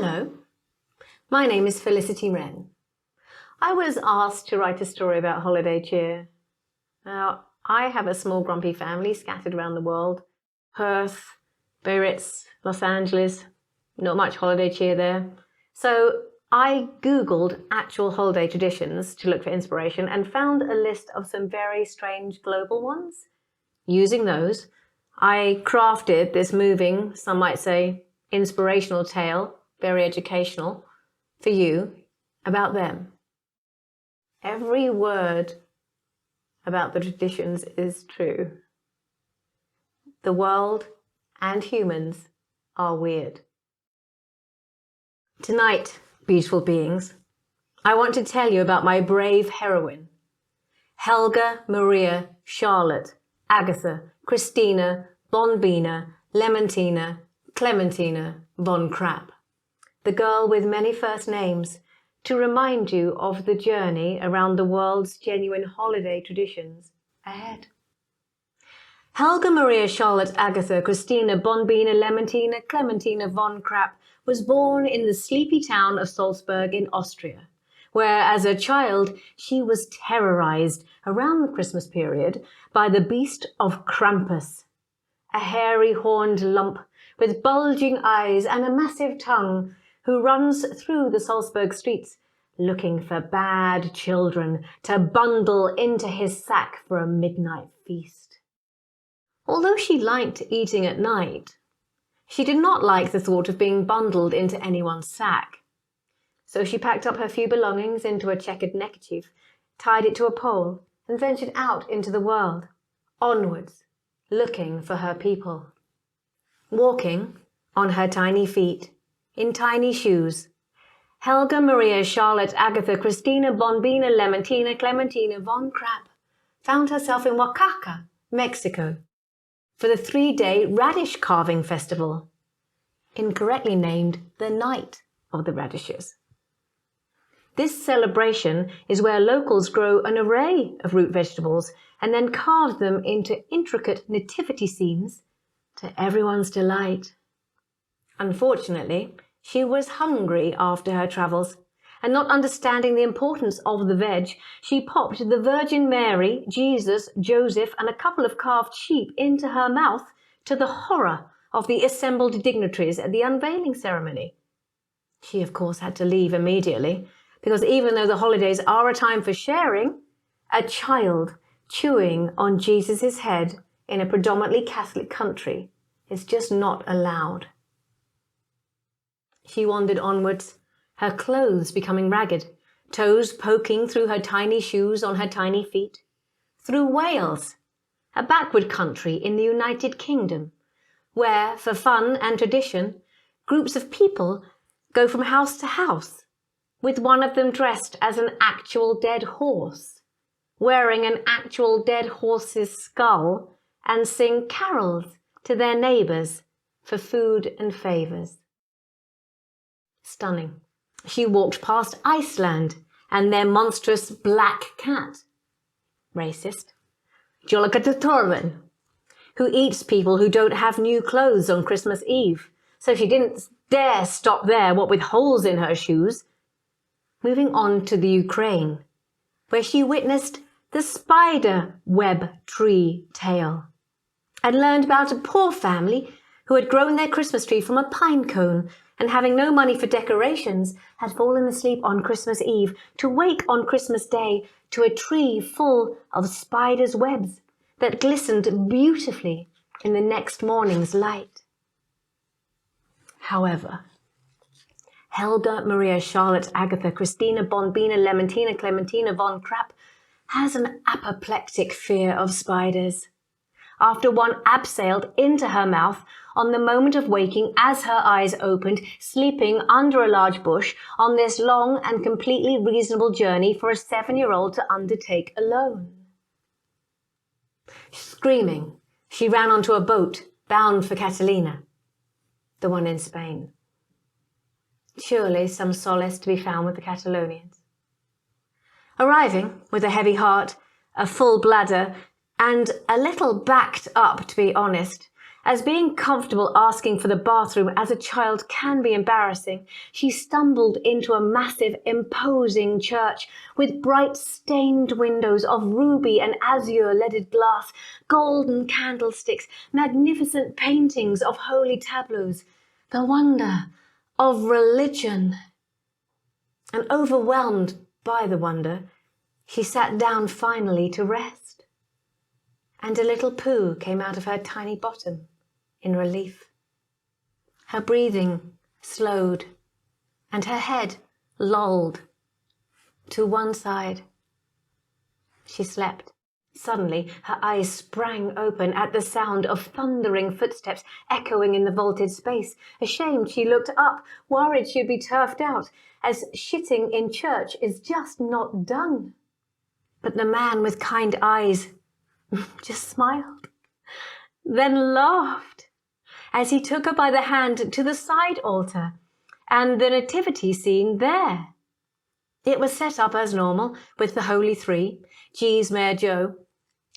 Hello, my name is Felicity Wren. I was asked to write a story about holiday cheer. Now, I have a small grumpy family scattered around the world. Perth, Biarritz, Los Angeles, not much holiday cheer there. So I Googled actual holiday traditions to look for inspiration and found a list of some very strange global ones. Using those, I crafted this moving, some might say, inspirational tale, very educational, for you, about them. Every word about the traditions is true. The world and humans are weird. Tonight, beautiful beings, I want to tell you about my brave heroine, Helga, Maria, Charlotte, Agatha, Christina, Bonbina, Lemontina, Clementina von Krapp, the girl with many first names, to remind you of the journey around the world's genuine holiday traditions ahead. Helga, Maria, Charlotte, Agatha, Christina, Bonbina, Lemontina, Clementina von Krapp was born in the sleepy town of Salzburg in Austria, where as a child she was terrorized around the Christmas period by the beast of Krampus, a hairy horned lump with bulging eyes and a massive tongue, who runs through the Salzburg streets looking for bad children to bundle into his sack for a midnight feast. Although she liked eating at night, she did not like the thought of being bundled into anyone's sack. So she packed up her few belongings into a checkered neckerchief, tied it to a pole, and ventured out into the world, onwards, looking for her people. Walking on her tiny feet, in tiny shoes, Helga, Maria, Charlotte, Agatha, Christina, Bonbina, Lemontina, Clementina von Krapp found herself in Oaxaca, Mexico, for the 3-day radish carving festival, incorrectly named the Night of the Radishes. This celebration is where locals grow an array of root vegetables and then carve them into intricate nativity scenes to everyone's delight. Unfortunately, she was hungry after her travels, and not understanding the importance of the veg, she popped the Virgin Mary, Jesus, Joseph, and a couple of carved sheep into her mouth, to the horror of the assembled dignitaries at the unveiling ceremony. She, of course, had to leave immediately, because even though the holidays are a time for sharing, a child chewing on Jesus' head in a predominantly Catholic country is just not allowed. She wandered onwards, her clothes becoming ragged, toes poking through her tiny shoes on her tiny feet, through Wales, a backward country in the United Kingdom, where, for fun and tradition, groups of people go from house to house, with one of them dressed as an actual dead horse, wearing an actual dead horse's skull, and sing carols to their neighbours for food and favours. Stunning. She walked past Iceland and their monstrous black cat. Racist. Jolakatorven, who eats people who don't have new clothes on Christmas Eve, so she didn't dare stop there, what with holes in her shoes. Moving on to the Ukraine, where she witnessed the spider web tree tale and learned about a poor family who had grown their Christmas tree from a pine cone and, having no money for decorations, had fallen asleep on Christmas Eve to wake on Christmas Day to a tree full of spiders' webs that glistened beautifully in the next morning's light. However, Helga, Maria, Charlotte, Agatha, Christina, Bonbina, Lemontina, Clementina von Krapp has an apoplectic fear of spiders, after one abseiled into her mouth on the moment of waking as her eyes opened, sleeping under a large bush on this long and completely reasonable journey for a 7-year-old to undertake alone. Screaming, she ran onto a boat bound for Catalina, the one in Spain. Surely some solace to be found with the Catalonians. Arriving with a heavy heart, a full bladder, and a little backed up, to be honest, As being comfortable asking for the bathroom as a child can be embarrassing, she stumbled into a massive, imposing church with bright stained windows of ruby and azure leaded glass, golden candlesticks, magnificent paintings of holy tableaus, the wonder of religion. And overwhelmed by the wonder, she sat down finally to rest. And a little poo came out of her tiny bottom in relief. Her breathing slowed, and her head lolled to one side. She slept. Suddenly, her eyes sprang open at the sound of thundering footsteps echoing in the vaulted space. Ashamed, she looked up, worried she'd be turfed out, as shitting in church is just not done. But the man with kind eyes just smiled, then laughed as he took her by the hand to the side altar and the nativity scene there. It was set up as normal with the Holy Three, Gee's Mare Joe,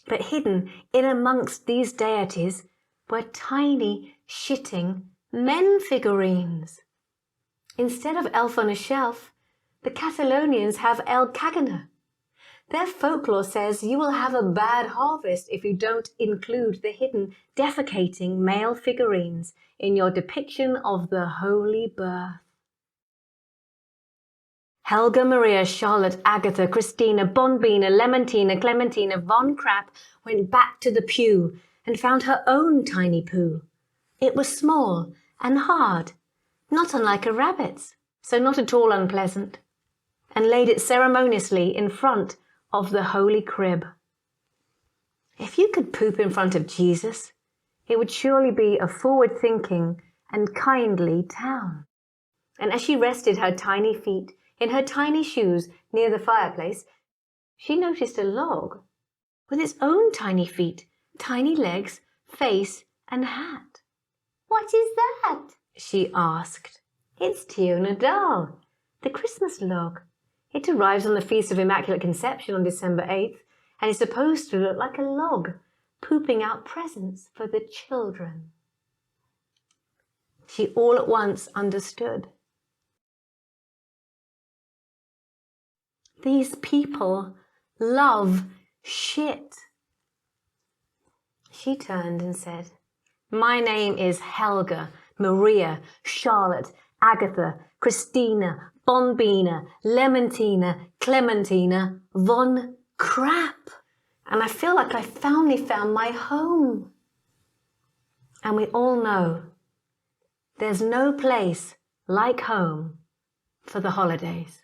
but hidden in amongst these deities were tiny, shitting men figurines. Instead of elf on a shelf, the Catalonians have El Caganer. Their folklore says you will have a bad harvest if you don't include the hidden, defecating male figurines in your depiction of the Holy Birth. Helga, Maria, Charlotte, Agatha, Christina, Bonbina, Lemontina, Clementina, Von Krapp went back to the pew and found her own tiny poo. It was small and hard, not unlike a rabbit's, so not at all unpleasant, and laid it ceremoniously in front of the Holy Crib. If you could poop in front of Jesus, it would surely be a forward-thinking and kindly town. And as she rested her tiny feet in her tiny shoes near the fireplace, she noticed a log with its own tiny feet, tiny legs, face, and hat. "What is that?" she asked. "It's Tiona Dal, the Christmas log. It arrives on the Feast of Immaculate Conception on December 8th and is supposed to look like a log pooping out presents for the children." She all at once understood. These people love shit. She turned and said, "My name is Helga, Maria, Charlotte, Agatha, Christina, Bonbina, Lemontina, Clementina, Von Krapp. And I feel like I finally found my home." And we all know there's no place like home for the holidays.